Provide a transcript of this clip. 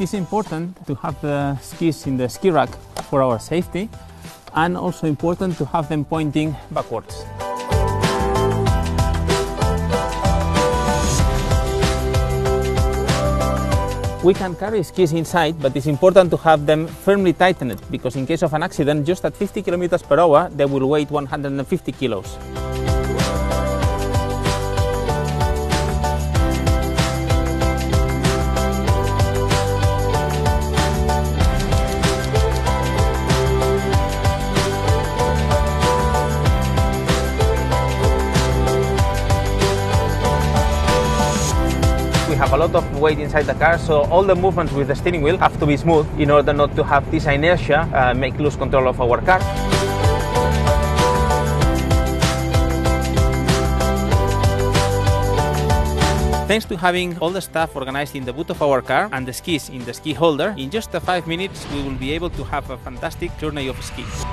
It's important to have the skis in the ski rack for our safety, and also important to have them pointing backwards. We can carry skis inside, but it's important to have them firmly tightened, because in case of an accident, just at 50 km/h, they will weigh 150 kilos. We have a lot of weight inside the car, so all the movements with the steering wheel have to be smooth in order not to have this inertia make lose control of our car. Thanks to having all the stuff organized in the boot of our car and the skis in the ski holder, in just 5 minutes we will be able to have a fantastic journey of skis.